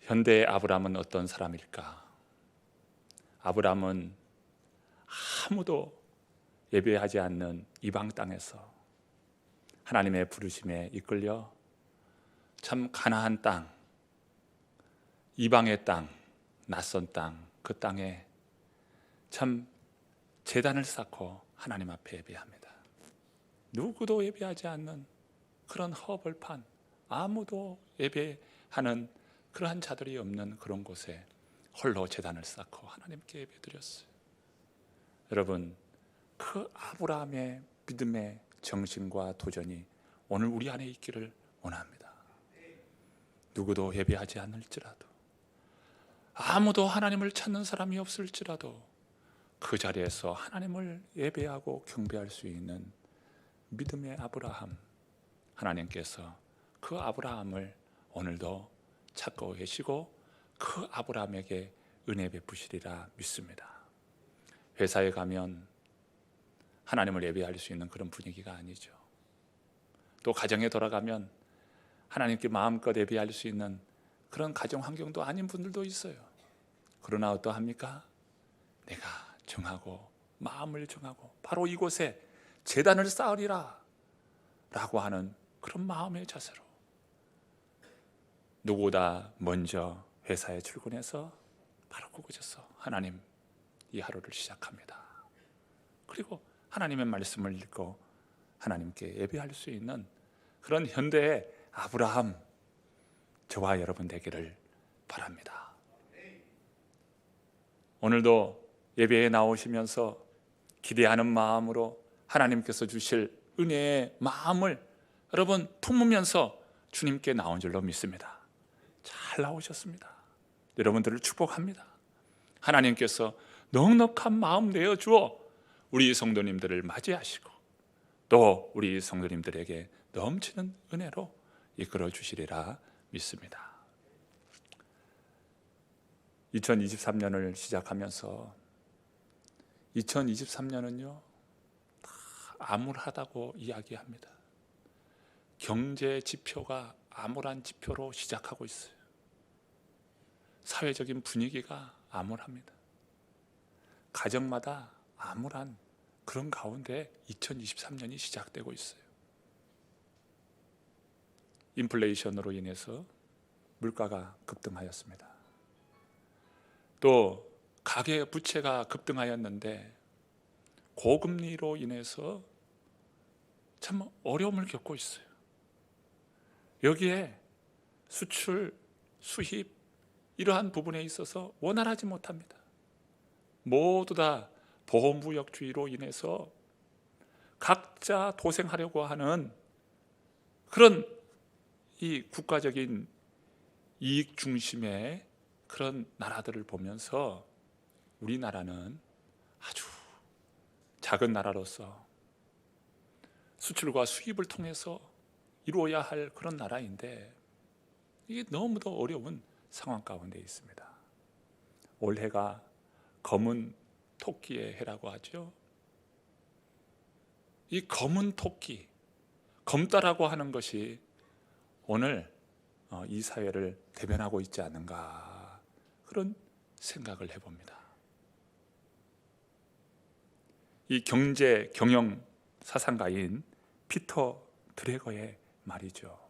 현대의 아브라함은 어떤 사람일까? 아브라함은 아무도 예배하지 않는 이방 땅에서 하나님의 부르심에 이끌려 참 가나안 땅, 이방의 땅, 낯선 땅, 그 땅에 참 제단을 쌓고 하나님 앞에 예배합니다. 누구도 예배하지 않는 그런 허벌판, 아무도 예배하는 그러한 자들이 없는 그런 곳에 홀로 제단을 쌓고 하나님께 예배드렸어요. 여러분, 그 아브라함의 믿음의 정신과 도전이 오늘 우리 안에 있기를 원합니다. 누구도 예배하지 않을지라도, 아무도 하나님을 찾는 사람이 없을지라도 그 자리에서 하나님을 예배하고 경배할 수 있는 믿음의 아브라함, 하나님께서 그 아브라함을 오늘도 찾고 계시고 그 아브라함에게 은혜 베푸시리라 믿습니다. 회사에 가면 하나님을 예배할 수 있는 그런 분위기가 아니죠. 또 가정에 돌아가면 하나님께 마음껏 예배할 수 있는 그런 가정 환경도 아닌 분들도 있어요. 그러나 어떠합니까? 내가 정하고 마음을 정하고 바로 이곳에 제단을 쌓으리라 라고 하는 그런 마음의 자세로 누구보다 먼저 회사에 출근해서 바로 그곳에서 하나님 이 하루를 시작합니다. 그리고 하나님의 말씀을 읽고 하나님께 예배할 수 있는 그런 현대의 아브라함, 저와 여러분 되기를 바랍니다. 오늘도 예배에 나오시면서 기대하는 마음으로 하나님께서 주실 은혜의 마음을 여러분 품으면서 주님께 나온 줄로 믿습니다. 잘 나오셨습니다. 여러분들을 축복합니다. 하나님께서 넉넉한 마음 내어주어 우리 성도님들을 맞이하시고 또 우리 성도님들에게 넘치는 은혜로 이끌어 주시리라 믿습니다. 2023년을 시작하면서 2023년은요 다 암울하다고 이야기합니다. 경제 지표가 암울한 지표로 시작하고 있어요. 사회적인 분위기가 암울합니다. 가정마다 암울한 그런 가운데 2023년이 시작되고 있어요. 인플레이션으로 인해서 물가가 급등하였습니다. 또 가계 부채가 급등하였는데 고금리로 인해서 참 어려움을 겪고 있어요. 여기에 수출, 수입 이러한 부분에 있어서 원활하지 못합니다. 모두 다 보호무역주의로 인해서 각자 도생하려고 하는 그런 이 국가적인 이익 중심의 그런 나라들을 보면서 우리나라는 아주 작은 나라로서 수출과 수입을 통해서 이루어야 할 그런 나라인데 이게 너무도 어려운 상황 가운데 있습니다. 올해가 검은 토끼의 해라고 하죠. 이 검은 토끼, 검다라고 하는 것이 오늘 이 사회를 대변하고 있지 않는가 그런 생각을 해봅니다. 이 경제 경영 사상가인 피터 드래거의 말이죠.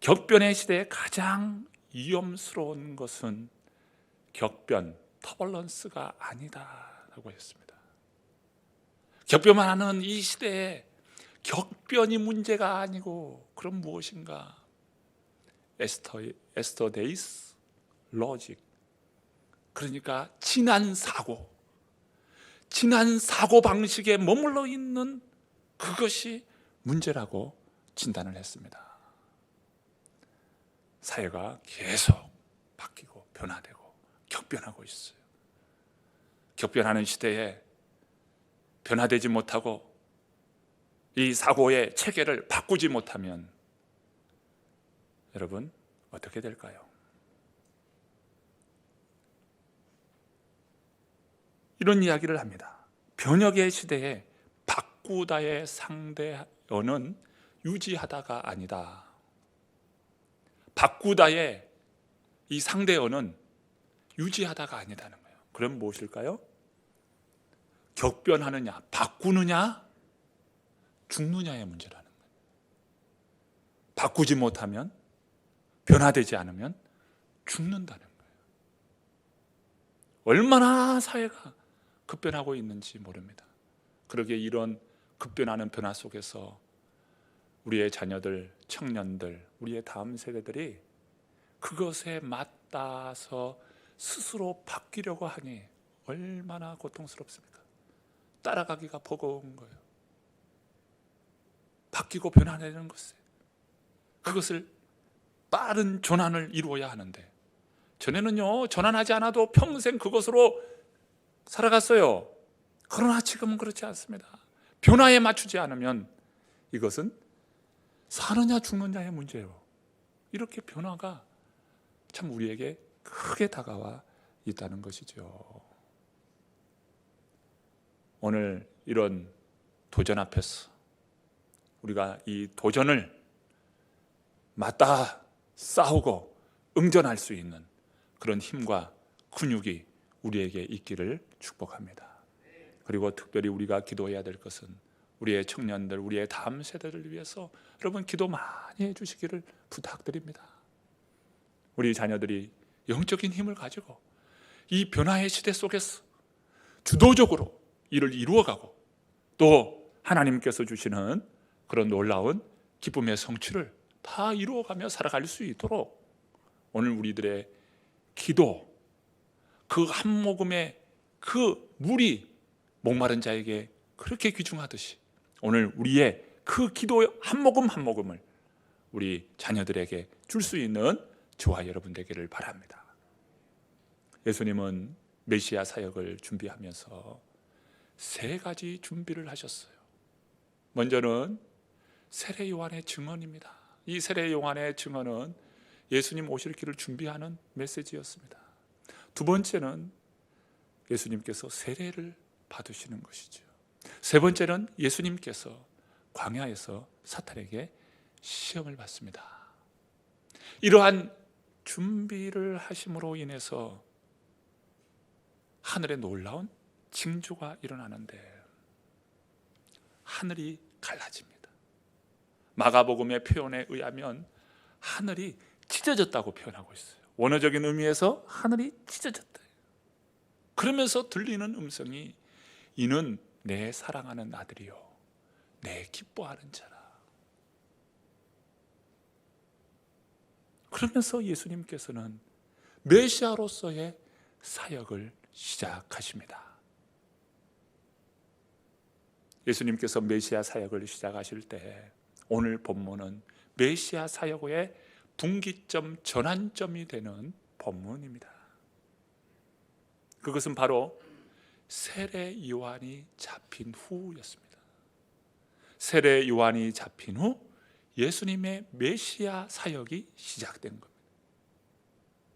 격변의 시대에 가장 위험스러운 것은 격변, 터벌런스가 아니다라고 했습니다. 격변만 하는 이 시대에 격변이 문제가 아니고 그럼 무엇인가? 에스터데이스 로직, 그러니까 지난 사고 방식에 머물러 있는 그것이 문제라고 진단을 했습니다. 사회가 계속 바뀌고 변화되고 격변하고 있어요. 격변하는 시대에 변화되지 못하고 이 사고의 체계를 바꾸지 못하면 여러분 어떻게 될까요? 이런 이야기를 합니다. 변혁의 시대에 바꾸다의 상대 어는 유지하다가 아니다. 바꾸다의 이 상대어는 유지하다가 아니다는 거예요. 그럼 무엇일까요? 격변하느냐, 바꾸느냐, 죽느냐의 문제라는 거예요. 바꾸지 못하면, 변화되지 않으면 죽는다는 거예요. 얼마나 사회가 급변하고 있는지 모릅니다. 그러기에 이런 급변하는 변화 속에서 우리의 자녀들, 청년들, 우리의 다음 세대들이 그것에 맞닿아서 스스로 바뀌려고 하니 얼마나 고통스럽습니까? 따라가기가 버거운 거예요. 바뀌고 변화되는 것에 그것을 빠른 전환을 이루어야 하는데, 전에는요 전환하지 않아도 평생 그것으로 살아갔어요. 그러나 지금은 그렇지 않습니다. 변화에 맞추지 않으면 이것은 사느냐 죽느냐의 문제예요. 이렇게 변화가 참 우리에게 크게 다가와 있다는 것이죠. 오늘 이런 도전 앞에서 우리가 이 도전을 맞닿아 싸우고 응전할 수 있는 그런 힘과 근육이 우리에게 있기를 축복합니다. 그리고 특별히 우리가 기도해야 될 것은 우리의 청년들, 우리의 다음 세대를 위해서 여러분 기도 많이 해주시기를 부탁드립니다. 우리 자녀들이 영적인 힘을 가지고 이 변화의 시대 속에서 주도적으로 일을 이루어가고 또 하나님께서 주시는 그런 놀라운 기쁨의 성취를 다 이루어가며 살아갈 수 있도록 오늘 우리들의 기도, 그 한 모금의 그 물이 목마른 자에게 그렇게 귀중하듯이 오늘 우리의 그 기도 한 모금 한 모금을 우리 자녀들에게 줄 수 있는 저와 여러분 되기를 바랍니다. 예수님은 메시아 사역을 준비하면서 3가지 준비를 하셨어요. 먼저는 세례 요한의 증언입니다. 이 세례 요한의 증언은 예수님 오실 길을 준비하는 메시지였습니다. 두 번째는 예수님께서 세례를 받으시는 것이죠. 세 번째는 예수님께서 광야에서 사탄에게 시험을 받습니다. 이러한 준비를 하심으로 인해서 하늘에 놀라운 징조가 일어나는데 하늘이 갈라집니다. 마가복음의 표현에 의하면 하늘이 찢어졌다고 표현하고 있어요. 원어적인 의미에서 하늘이 찢어졌다. 그러면서 들리는 음성이 이는 내 사랑하는 아들이요 내 기뻐하는 자라. 그러면서 예수님께서는 메시아로서의 사역을 시작하십니다. 예수님께서 메시아 사역을 시작하실 때 오늘 본문은 메시아 사역의 분기점, 전환점이 되는 본문입니다. 그것은 바로 세례 요한이 잡힌 후였습니다. 세례 요한이 잡힌 후 예수님의 메시아 사역이 시작된 겁니다.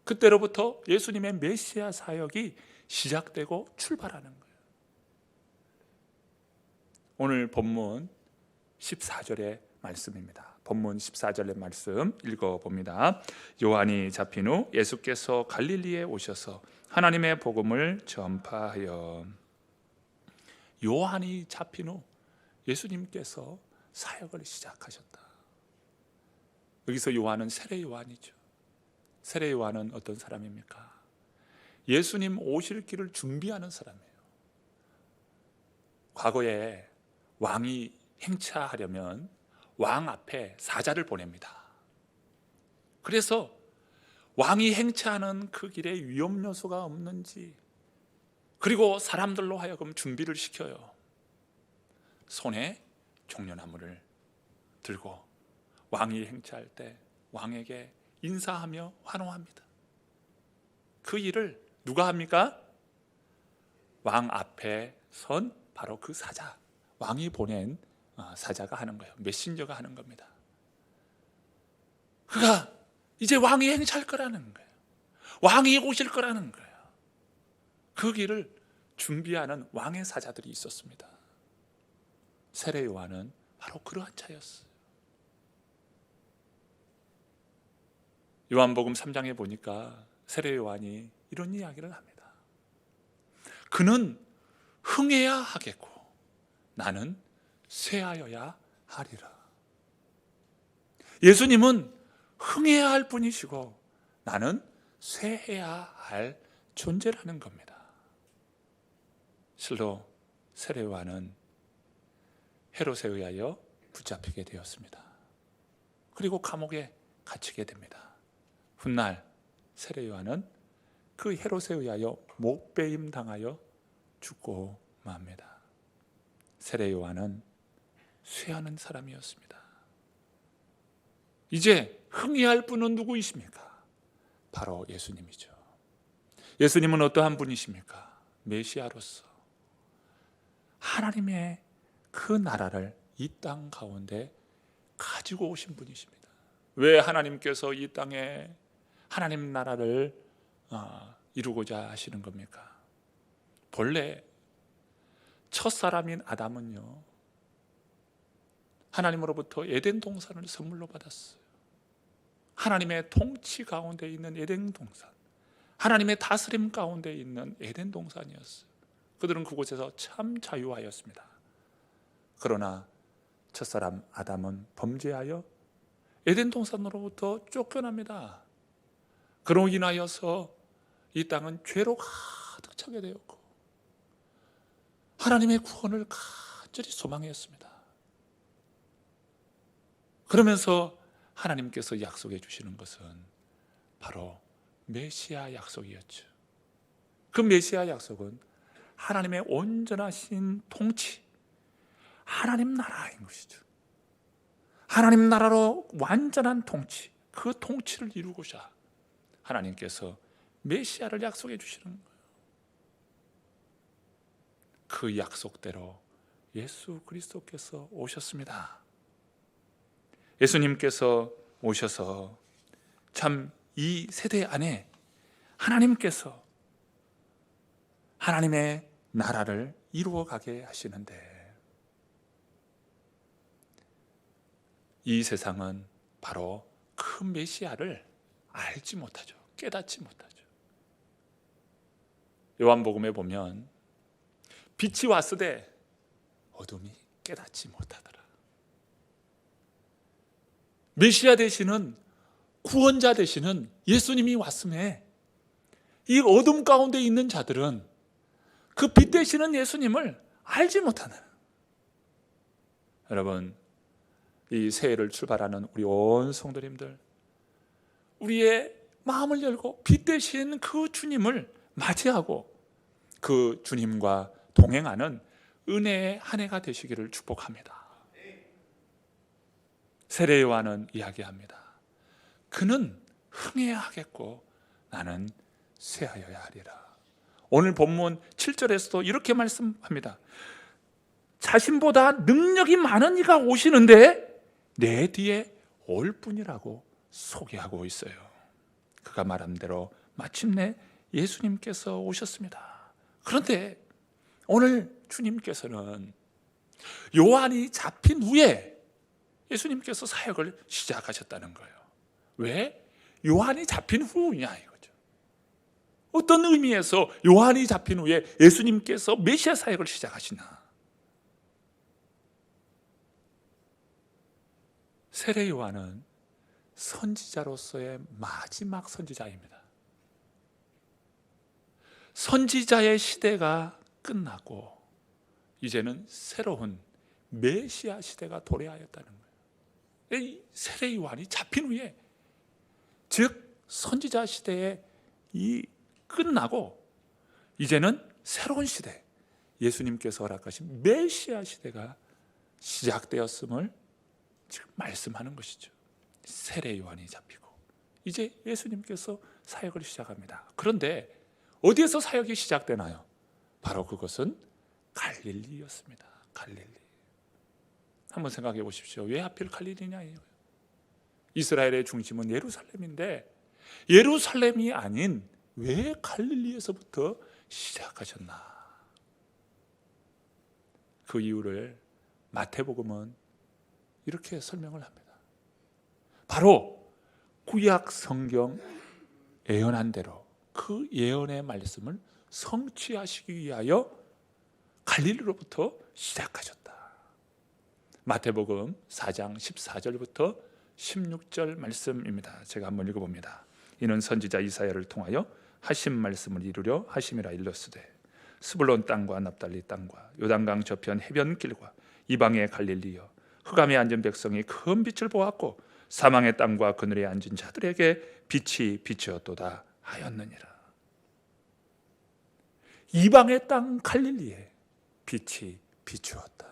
그때로부터 예수님의 메시아 사역이 시작되고 출발하는 거예요. 오늘 본문 14절의 말씀입니다. 본문 14절의 말씀 읽어봅니다. 요한이 잡힌 후 예수께서 갈릴리에 오셔서 하나님의 복음을 전파하여. 요한이 잡힌 후 예수님께서 사역을 시작하셨다. 여기서 요한은 세례 요한이죠. 세례 요한은 어떤 사람입니까? 예수님 오실 길을 준비하는 사람이에요. 과거에 왕이 행차하려면 왕 앞에 사자를 보냅니다. 그래서 왕이 행차하는 그 길에 위험 요소가 없는지, 그리고 사람들로 하여금 준비를 시켜요. 손에 종려나무를 들고 왕이 행차할 때 왕에게 인사하며 환호합니다. 그 일을 누가 합니까? 왕 앞에 선 바로 그 사자, 왕이 보낸 사자가 하는 거예요. 메신저가 하는 겁니다. 그가 이제 왕이 행차할 거라는 거예요. 왕이 오실 거라는 거예요. 그 길을 준비하는 왕의 사자들이 있었습니다. 세례 요한은 바로 그러한 자였어요. 요한복음 3장에 보니까 세례 요한이 이런 이야기를 합니다. 그는 흥해야 하겠고 나는 쇠하여야 하리라. 예수님은 흥해야 할 분이시고 나는 쇠해야 할 존재라는 겁니다. 실로 세례 요한은 헤롯에 의하여 붙잡히게 되었습니다. 그리고 감옥에 갇히게 됩니다. 훗날 세례 요한은 그 헤롯에 의하여 목베임 당하여 죽고 맙니다. 세례 요한은 쇠하는 사람이었습니다. 이제 흥해할 분은 누구이십니까? 바로 예수님이죠. 예수님은 어떠한 분이십니까? 메시아로서 하나님의 그 나라를 이 땅 가운데 가지고 오신 분이십니다. 왜 하나님께서 이 땅에 하나님 나라를 이루고자 하시는 겁니까? 본래 첫사람인 아담은요, 하나님으로부터 에덴 동산을 선물로 받았어요. 하나님의 통치 가운데 있는 에덴 동산, 하나님의 다스림 가운데 있는 에덴 동산이었어요. 그들은 그곳에서 참 자유하였습니다. 그러나 첫사람 아담은 범죄하여 에덴 동산으로부터 쫓겨납니다. 그로 인하여서 이 땅은 죄로 가득 차게 되었고 하나님의 구원을 간절히 소망했습니다. 그러면서 하나님께서 약속해 주시는 것은 바로 메시아 약속이었죠. 그 메시아 약속은 하나님의 온전하신 통치, 하나님 나라인 것이죠. 하나님 나라로 완전한 통치, 그 통치를 이루고자 하나님께서 메시아를 약속해 주시는 거예요. 그 약속대로 예수 그리스도께서 오셨습니다. 예수님께서 오셔서 참 이 세대 안에 하나님께서 하나님의 나라를 이루어가게 하시는데, 이 세상은 바로 그 메시아를 알지 못하죠. 깨닫지 못하죠. 요한복음에 보면 빛이 왔으되 어둠이 깨닫지 못하더라. 메시아 되시는, 구원자 되시는 예수님이 왔음에 이 어둠 가운데 있는 자들은 그 빛 되시는 예수님을 알지 못하는, 여러분, 이 새해를 출발하는 우리 온 성도님들, 우리의 마음을 열고 빛 되신 그 주님을 맞이하고 그 주님과 동행하는 은혜의 한 해가 되시기를 축복합니다. 세례 요한은 이야기합니다. 그는 흥해야 하겠고 나는 쇠하여야 하리라. 오늘 본문 7절에서도 이렇게 말씀합니다. 자신보다 능력이 많은 이가 오시는데 내 뒤에 올 뿐이라고 소개하고 있어요. 그가 말한 대로 마침내 예수님께서 오셨습니다. 그런데 오늘 주님께서는 요한이 잡힌 후에 예수님께서 사역을 시작하셨다는 거예요. 왜? 요한이 잡힌 후냐 이거죠. 어떤 의미에서 요한이 잡힌 후에 예수님께서 메시아 사역을 시작하시나? 세례 요한은 선지자로서의 마지막 선지자입니다. 선지자의 시대가 끝나고 이제는 새로운 메시아 시대가 도래하였다는 거예요. 이 세례 요한이 잡힌 후에, 즉 선지자 시대에 끝나고 이제는 새로운 시대, 예수님께서 허락하신 메시아 시대가 시작되었음을 지금 말씀하는 것이죠. 세례 요한이 잡히고 이제 예수님께서 사역을 시작합니다. 그런데 어디에서 사역이 시작되나요? 바로 그것은 갈릴리였습니다. 갈릴리. 한번 생각해 보십시오. 왜 하필 갈릴리냐? 이스라엘의 중심은 예루살렘인데 예루살렘이 아닌 왜 갈릴리에서부터 시작하셨나? 그 이유를 마태복음은 이렇게 설명을 합니다. 바로 구약 성경 예언한 대로 그 예언의 말씀을 성취하시기 위하여 갈릴리로부터 시작하셨다. 마태복음 4장 14절부터 16절 말씀입니다. 제가 한번 읽어봅니다. 이는 선지자 이사야를 통하여 하신 말씀을 이루려 하심이라 일렀으되 스불론 땅과 납달리 땅과 요단강 저편 해변길과 이방의 갈릴리여 흑암에 앉은 백성이 큰 빛을 보았고 사망의 땅과 그늘에 앉은 자들에게 빛이 비추었도다 하였느니라. 이방의 땅 갈릴리에 빛이 비추었다.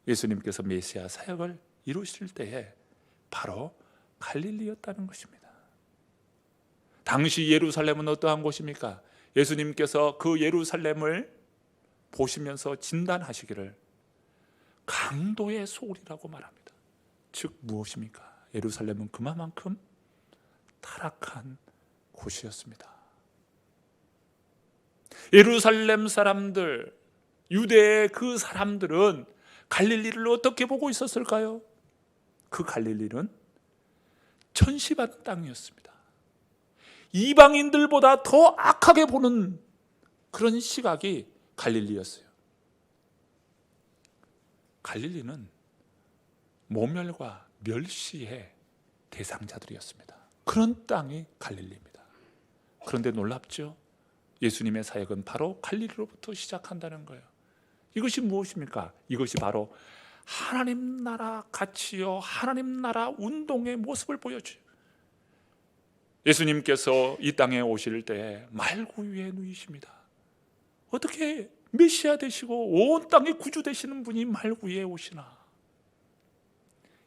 예수님께서 메시아 사역을 이루실 때에 바로 갈릴리였다는 것입니다. 당시 예루살렘은 어떠한 곳입니까? 예수님께서 그 예루살렘을 보시면서 진단하시기를 강도의 소울이라고 말합니다. 즉 무엇입니까? 예루살렘은 그만큼 타락한 곳이었습니다. 예루살렘 사람들, 유대의 그 사람들은 갈릴리를 어떻게 보고 있었을까요? 그 갈릴리는 천시받은 땅이었습니다. 이방인들보다 더 악하게 보는 그런 시각이 갈릴리였어요. 갈릴리는 모멸과 멸시의 대상자들이었습니다. 그런 땅이 갈릴리입니다. 그런데 놀랍죠? 예수님의 사역은 바로 갈릴리로부터 시작한다는 거예요. 이것이 무엇입니까? 이것이 바로 하나님 나라 가치요, 하나님 나라 운동의 모습을 보여줘요. 예수님께서 이 땅에 오실 때 말구 위에 누이십니다. 어떻게 메시아 되시고 온 땅의 구주 되시는 분이 말구 위에 오시나?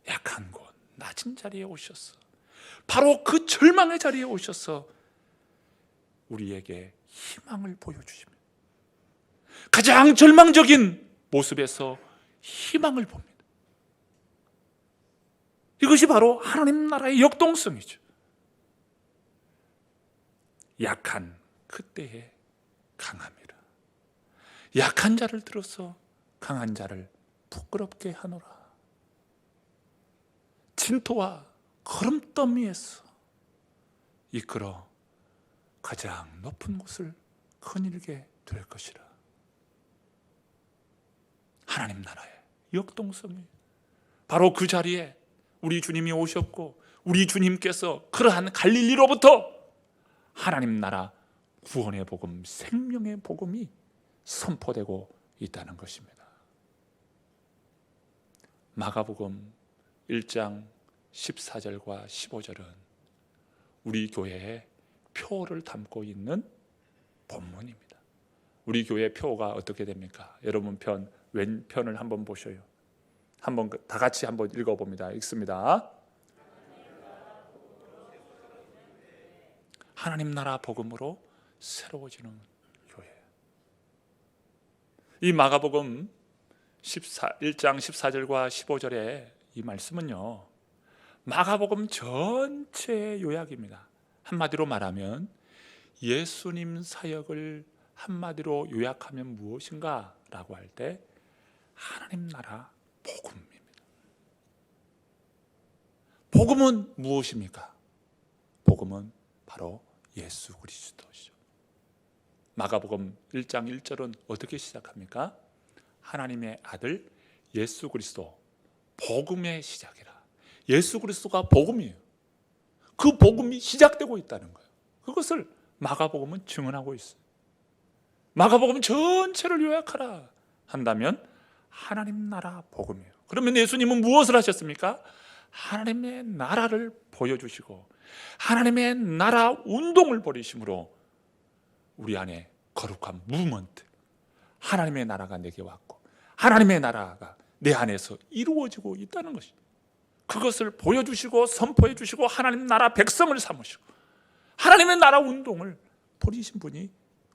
약한 곳, 낮은 자리에 오셨어. 바로 그 절망의 자리에 오셔서 우리에게 희망을 보여주십니다. 가장 절망적인 모습에서 희망을 봅니다. 이것이 바로 하나님 나라의 역동성이죠. 약한 그때의 강함이라. 약한 자를 들어서 강한 자를 부끄럽게 하노라. 진토와 거름더미에서 이끌어 가장 높은 곳을 거닐게 될 것이라. 하나님 나라의 역동성이 바로 그 자리에 우리 주님이 오셨고 우리 주님께서 그러한 갈릴리로부터 하나님 나라 구원의 복음, 생명의 복음이 선포되고 있다는 것입니다. 마가복음 1장 14절과 15절은 우리 교회의 표를 담고 있는 본문입니다. 우리 교회 표가 어떻게 됩니까? 여러분 왼편을 한번 보셔요. 한번 다 같이 한번 읽어봅니다. 읽습니다. 하나님 나라 복음으로 새로워지는 교회. 이 마가복음 1장 14절과 15절의 이 말씀은요, 마가복음 전체의 요약입니다. 한마디로 말하면 예수님 사역을 한마디로 요약하면 무엇인가 라고 할 때 하나님 나라 복음입니다. 복음은 무엇입니까? 복음은 바로 예수 그리스도시죠. 마가복음 1장 1절은 어떻게 시작합니까? 하나님의 아들 예수 그리스도, 복음의 시작이라. 예수 그리스도가 복음이에요. 그 복음이 시작되고 있다는 거예요. 그것을 마가복음은 증언하고 있어요. 마가복음 전체를 요약하라 한다면 하나님 나라 복음이에요. 그러면 예수님은 무엇을 하셨습니까? 하나님의 나라를 보여주시고 하나님의 나라 운동을 벌이심으로 우리 안에 거룩한 무브먼트, 하나님의 나라가 내게 왔고 하나님의 나라가 내 안에서 이루어지고 있다는 것입니다. 그것을 보여주시고 선포해 주시고 하나님 나라 백성을 삼으시고 하나님의 나라 운동을 벌이신 분이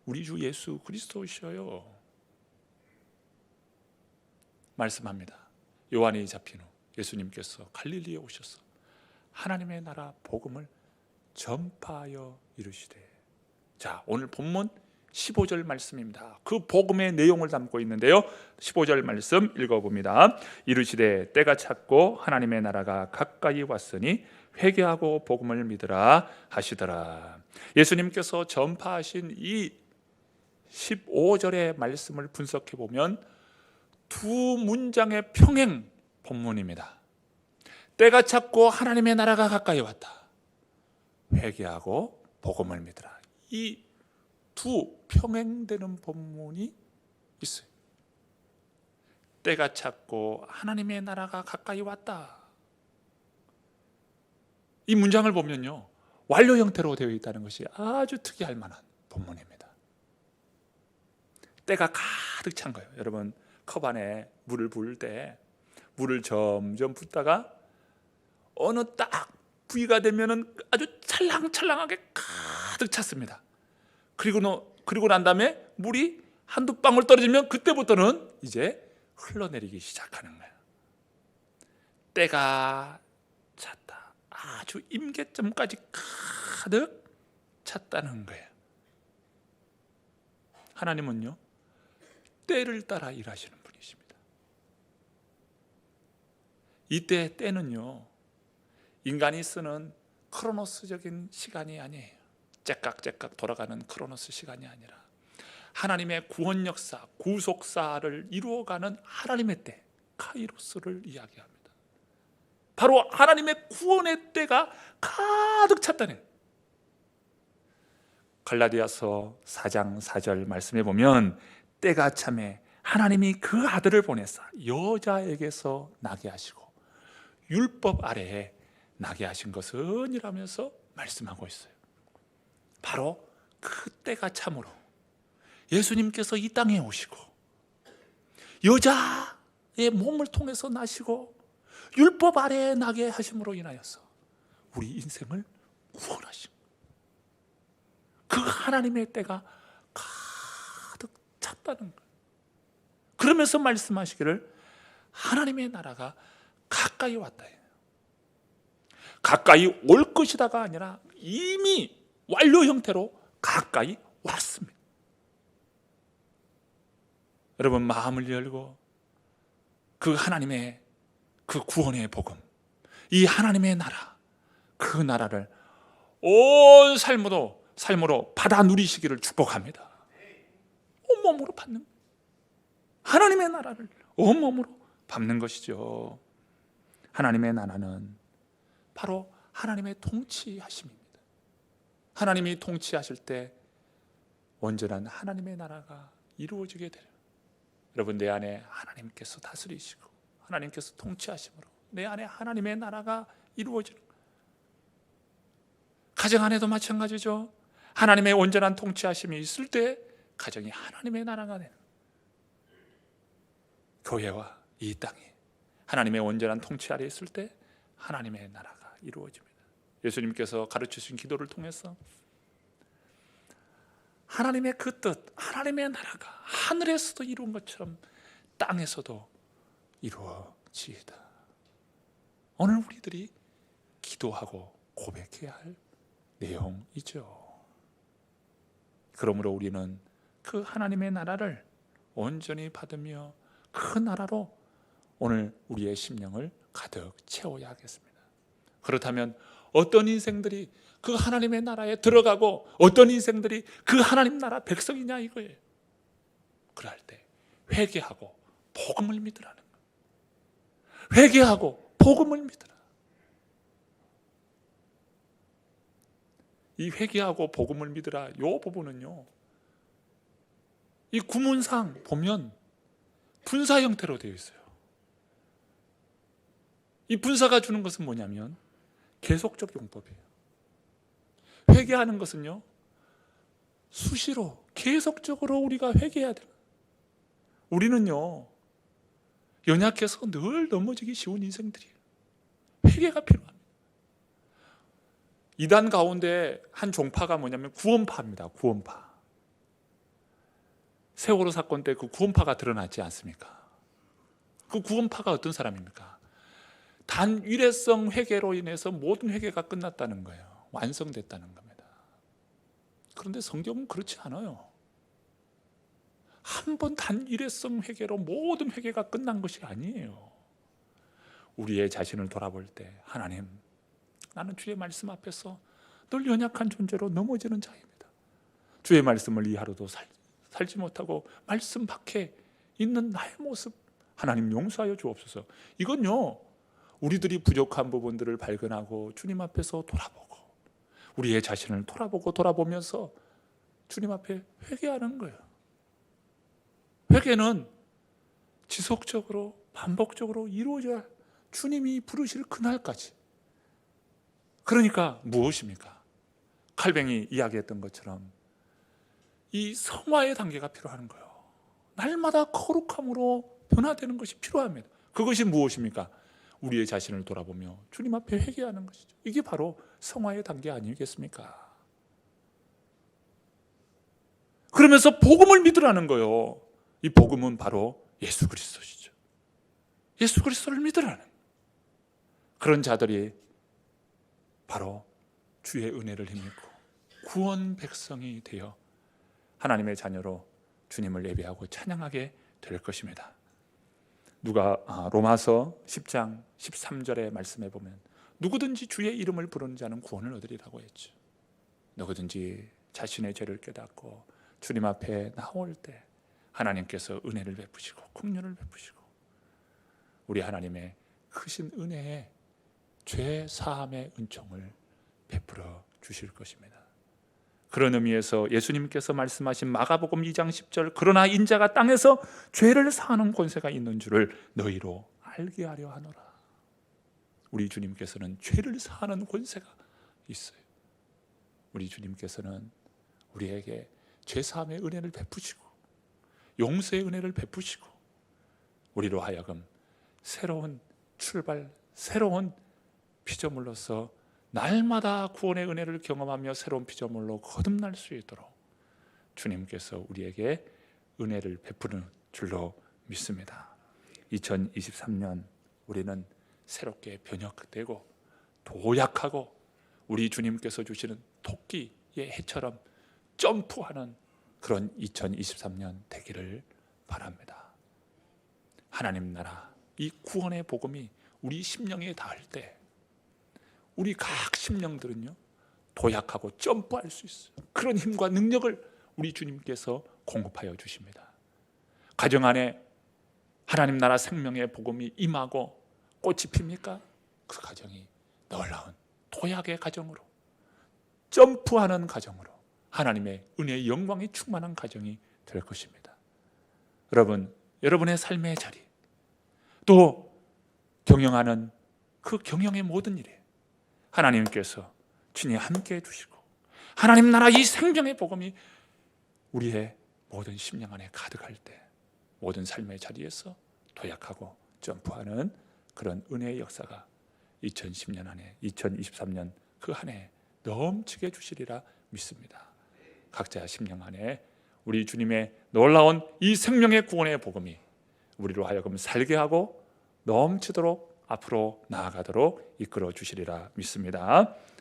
우리 주 예수 그리스도시여요. 말씀합니다. 요한이 잡힌 후 예수님께서 갈릴리에 오셔서 하나님의 나라 복음을 전파하여 이르시되. 자, 오늘 본문 15절 말씀입니다. 그 복음의 내용을 담고 있는데요, 15절 말씀 읽어봅니다. 이르시되 때가 찼고 하나님의 나라가 가까이 왔으니 회개하고 복음을 믿으라 하시더라. 예수님께서 전파하신 이 15절의 말씀을 분석해 보면 두 문장의 평행 본문입니다. 때가 찼고 하나님의 나라가 가까이 왔다, 회개하고 복음을 믿으라. 이 두 평행되는 본문이 있어요. 때가 찼고 하나님의 나라가 가까이 왔다. 이 문장을 보면요, 완료 형태로 되어 있다는 것이 아주 특이할 만한 본문입니다. 때가 가득 찬 거예요. 여러분, 컵 안에 물을 부을 때 물을 점점 붓다가 어느 딱 부위가 되면은 아주 찰랑찰랑하게 가득 찼습니다. 그리고 난 다음에 물이 한두 방울 떨어지면 그때부터는 이제 흘러내리기 시작하는 거예요. 때가 찼다, 아주 임계점까지 가득 찼다는 거예요. 하나님은요, 때를 따라 일하시는 분이십니다. 이때 때는요, 인간이 쓰는 크로노스적인 시간이 아니에요. 째깍째깍 돌아가는 크로노스 시간이 아니라 하나님의 구원 역사, 구속사를 이루어가는 하나님의 때, 카이로스를 이야기합니다. 바로 하나님의 구원의 때가 가득 찼다는, 갈라디아서 4장 4절 말씀해 보면 때가 참에 하나님이 그 아들을 보내사 여자에게서 나게 하시고 율법 아래에 나게 하신 것은 이라면서 말씀하고 있어요. 바로 그 때가 참으로 예수님께서 이 땅에 오시고 여자의 몸을 통해서 나시고 율법 아래에 나게 하심으로 인하여서 우리 인생을 구원하신 그 하나님의 때가 가득 찼다는 거예요. 그러면서 말씀하시기를 하나님의 나라가 가까이 왔다. 가까이 올 것이다가 아니라 이미 완료 형태로 가까이 왔습니다. 여러분, 마음을 열고 그 하나님의 그 구원의 복음, 이 하나님의 나라, 그 나라를 온 삶으로 받아 누리시기를 축복합니다. 온몸으로 받는, 하나님의 나라를 온몸으로 밟는 것이죠. 하나님의 나라는 바로 하나님의 통치하심입니다. 하나님이 통치하실 때 온전한 하나님의 나라가 이루어지게 돼요. 여러분, 내 안에 하나님께서 다스리시고 하나님께서 통치하심으로 내 안에 하나님의 나라가 이루어지는 거예요. 가정 안에도 마찬가지죠. 하나님의 온전한 통치하심이 있을 때 가정이 하나님의 나라가 되는, 교회와 이 땅이 하나님의 온전한 통치 아래 있을 때 하나님의 나라가 이루어집니다. 예수님께서 가르치신 기도를 통해서 하나님의 그 뜻, 하나님의 나라가 하늘에서도 이룬 것처럼 땅에서도 이루어지이다. 오늘 우리들이 기도하고 고백해야 할 내용이죠. 그러므로 우리는 그 하나님의 나라를 온전히 받으며 그 나라로 오늘 우리의 심령을 가득 채워야 하겠습니다. 그렇다면 어떤 인생들이 그 하나님의 나라에 들어가고 어떤 인생들이 그 하나님 나라 백성이냐 이거예요. 그럴 때 회개하고 복음을 믿으라는 거예요. 회개하고 복음을 믿으라. 이 회개하고 복음을 믿으라, 이 부분은요, 이 구문상 보면 분사 형태로 되어 있어요. 이 분사가 주는 것은 뭐냐면 계속적 용법이에요. 회개하는 것은요, 수시로 계속적으로 우리가 회개해야 돼요. 우리는요, 연약해서 늘 넘어지기 쉬운 인생들이에요. 회개가 필요합니다. 이단 가운데 한 종파가 뭐냐면 구원파입니다. 구원파. 세월호 사건 때 그 구원파가 드러났지 않습니까? 그 구원파가 어떤 사람입니까? 단 일회성 회개로 인해서 모든 회개가 끝났다는 거예요. 완성됐다는 겁니다. 그런데 성경은 그렇지 않아요. 한 번 단 일회성 회개로 모든 회개가 끝난 것이 아니에요. 우리의 자신을 돌아볼 때 하나님, 나는 주의 말씀 앞에서 늘 연약한 존재로 넘어지는 자입니다. 주의 말씀을 이 하루도 살지 못하고 말씀 밖에 있는 나의 모습 하나님 용서하여 주옵소서. 이건요, 우리들이 부족한 부분들을 발견하고 주님 앞에서 돌아보고 우리의 자신을 돌아보면서 주님 앞에 회개하는 거예요. 회개는 지속적으로 반복적으로 이루어져야 할, 주님이 부르실 그날까지. 그러니까 무엇입니까? 칼뱅이 이야기했던 것처럼 이 성화의 단계가 필요한 거예요. 날마다 거룩함으로 변화되는 것이 필요합니다. 그것이 무엇입니까? 우리의 자신을 돌아보며 주님 앞에 회개하는 것이죠. 이게 바로 성화의 단계 아니겠습니까? 그러면서 복음을 믿으라는 거예요. 이 복음은 바로 예수 그리스도시죠. 예수 그리스도를 믿으라는 그런 자들이 바로 주의 은혜를 힘입고 구원 백성이 되어 하나님의 자녀로 주님을 예배하고 찬양하게 될 것입니다. 로마서 10장 13절의 말씀에 보면 누구든지 주의 이름을 부르는 자는 구원을 얻으리라고 했죠. 누구든지 자신의 죄를 깨닫고 주님 앞에 나올 때 하나님께서 은혜를 베푸시고 긍휼을 베푸시고 우리 하나님의 크신 은혜에 죄 사함의 은총을 베풀어 주실 것입니다. 그런 의미에서 예수님께서 말씀하신 마가복음 2장 10절, 그러나 인자가 땅에서 죄를 사하는 권세가 있는 줄을 너희로 알게 하려 하노라. 우리 주님께서는 죄를 사하는 권세가 있어요. 우리 주님께서는 우리에게 죄 사함의 은혜를 베푸시고 용서의 은혜를 베푸시고 우리로 하여금 새로운 출발, 새로운 피조물로서 날마다 구원의 은혜를 경험하며 새로운 피조물로 거듭날 수 있도록 주님께서 우리에게 은혜를 베푸는 줄로 믿습니다. 2023년 우리는 새롭게 변혁되고 도약하고 우리 주님께서 주시는 토끼의 해처럼 점프하는 그런 2023년 되기를 바랍니다. 하나님 나라 이 구원의 복음이 우리 심령에 닿을 때 우리 각 심령들은요 도약하고 점프할 수 있어요. 그런 힘과 능력을 우리 주님께서 공급하여 주십니다. 가정 안에 하나님 나라 생명의 복음이 임하고 꽃이 핍니까? 그 가정이 놀라운 도약의 가정으로, 점프하는 가정으로 하나님의 은혜의 영광이 충만한 가정이 될 것입니다. 여러분의 삶의 자리, 또 경영하는 그 경영의 모든 일에 하나님께서 친히 함께 해주시고 하나님 나라 이 생명의 복음이 우리의 모든 심령 안에 가득할 때 모든 삶의 자리에서 도약하고 점프하는 그런 은혜의 역사가 2010년 안에 2023년 그 한 해 넘치게 주시리라 믿습니다. 각자 심령 안에 우리 주님의 놀라운 이 생명의 구원의 복음이 우리로 하여금 살게 하고 넘치도록 앞으로 나아가도록 이끌어 주시리라 믿습니다.